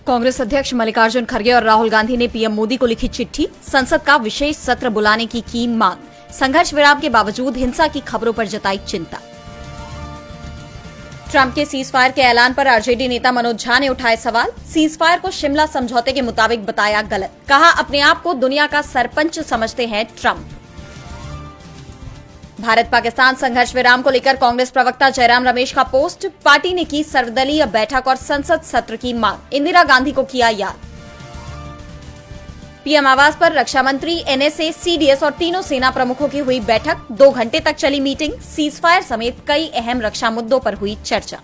कांग्रेस अध्यक्ष मल्लिकार्जुन खड़गे और राहुल गांधी ने पीएम मोदी को लिखी चिट्ठी, संसद का विशेष सत्र बुलाने की मांग। संघर्ष विराम के बावजूद हिंसा की खबरों पर जताई चिंता। ट्रंप के सीज फायर के ऐलान पर आरजेडी नेता मनोज झा ने उठाए सवाल। सीज फायर को शिमला समझौते के मुताबिक बताया गलत, कहा अपने आप को दुनिया का सरपंच समझते हैं ट्रंप। भारत पाकिस्तान संघर्ष विराम को लेकर कांग्रेस प्रवक्ता जयराम रमेश का पोस्ट, पार्टी ने की सर्वदलीय बैठक और संसद सत्र की मांग, इंदिरा गांधी को किया याद। पीएम आवास पर रक्षा मंत्री, एनएसए, सीडीएस और तीनों सेना प्रमुखों की हुई बैठक, 2 घंटे तक चली मीटिंग, सीज फायर समेत कई अहम रक्षा मुद्दों पर हुई चर्चा।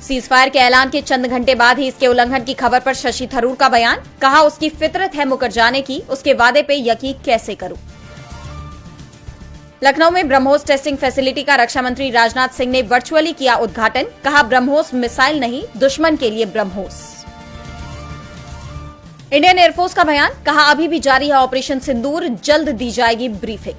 सीज फायर के ऐलान के चंद घंटे बाद ही इसके उल्लंघन की खबर पर शशि थरूर का बयान, कहा उसकी फितरत है मुकर जाने की, उसके वादे पे यकीन कैसे करूं। लखनऊ में ब्रह्मोस टेस्टिंग फैसिलिटी का रक्षा मंत्री राजनाथ सिंह ने वर्चुअली किया उद्घाटन, कहा ब्रह्मोस मिसाइल नहीं, दुश्मन के लिए ब्रह्मोस। इंडियन एयरफोर्स का बयान, कहा अभी भी जारी है ऑपरेशन सिंदूर, जल्द दी जाएगी ब्रीफिंग।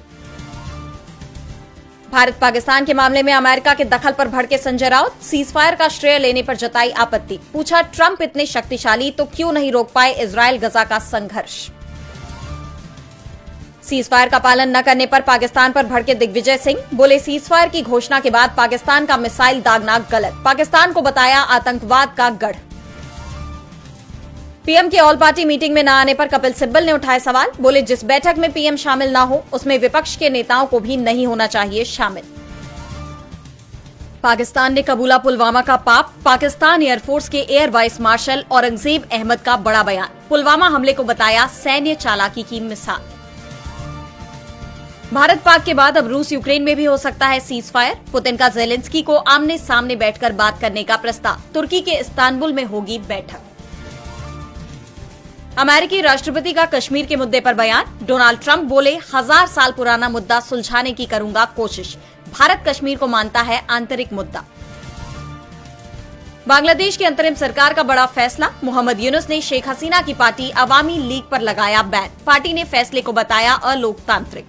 भारत पाकिस्तान के मामले में अमेरिका के दखल पर भड़के संजय राउत, सीज फायर का श्रेय लेने पर जताई आपत्ति, पूछा ट्रंप इतने शक्तिशाली तो क्यों नहीं रोक पाए इजरायल गजा का संघर्ष। सीज फायर का पालन न करने पर पाकिस्तान पर भड़के दिग्विजय सिंह, बोले सीज फायर की घोषणा के बाद पाकिस्तान का मिसाइल दागना गलत, पाकिस्तान को बताया आतंकवाद का गढ़। पीएम की ऑल पार्टी मीटिंग में न आने पर कपिल सिब्बल ने उठाए सवाल, बोले जिस बैठक में पीएम शामिल न हो उसमें विपक्ष के नेताओं को भी नहीं होना चाहिए शामिल। पाकिस्तान ने कबूला पुलवामा का पाप, पाकिस्तान एयरफोर्स के air vice marshal Aurangzeb Ahmad का बड़ा बयान, पुलवामा हमले को बताया सैन्य चालाकी की मिसाल। भारत पाक के बाद अब रूस यूक्रेन में भी हो सकता है सीज फायर, पुतिन का जेलेंस्की को आमने सामने बैठकर बात करने का प्रस्ताव, तुर्की के इस्तांबुल में होगी बैठक। अमेरिकी राष्ट्रपति का कश्मीर के मुद्दे पर बयान, डोनाल्ड ट्रंप बोले 1000 साल पुराना मुद्दा सुलझाने की करूंगा कोशिश, भारत कश्मीर को मानता है आंतरिक मुद्दा। बांग्लादेश की अंतरिम सरकार का बड़ा फैसला, मोहम्मद यूनुस ने शेख हसीना की पार्टी अवामी लीग पर लगाया बैन, पार्टी ने फैसले को बताया अलोकतांत्रिक।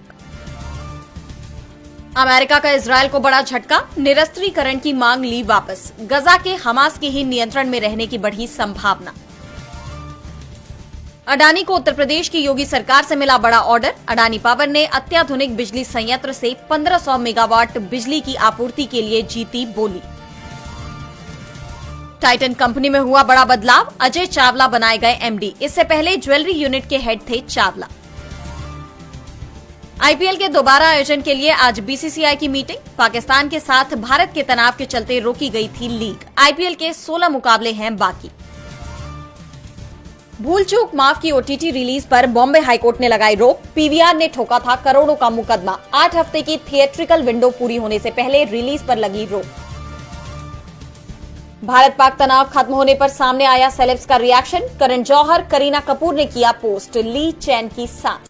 अमेरिका का इजरायल को बड़ा झटका, निरस्त्रीकरण की मांग ली वापस, गजा के हमास के ही नियंत्रण में रहने की बढ़ी संभावना। अडानी को उत्तर प्रदेश की योगी सरकार से मिला बड़ा ऑर्डर, अडानी पावर ने अत्याधुनिक बिजली संयंत्र से 1500 मेगावाट बिजली की आपूर्ति के लिए जीती बोली। टाइटन कंपनी में हुआ बड़ा बदलाव, अजय चावला बनाए गए एमडी, इससे पहले ज्वेलरी यूनिट के हेड थे चावला। आईपीएल के दोबारा आयोजन के लिए आज बीसीसीआई की मीटिंग, पाकिस्तान के साथ भारत के तनाव के चलते रोकी गई थी लीग, आईपीएल के 16 मुकाबले हैं बाकी। भूल चूक माफ की ओटीटी रिलीज पर बॉम्बे हाईकोर्ट ने लगाई रोक, पीवीआर ने ठोका था करोड़ों का मुकदमा, 8 हफ्ते की थिएट्रिकल विंडो पूरी होने से पहले रिलीज पर लगी रोक। भारत पाक तनाव खत्म होने पर सामने आया सेलेब्स का रिएक्शन, करण जौहर, करीना कपूर ने किया पोस्ट, ली चैन की सांस।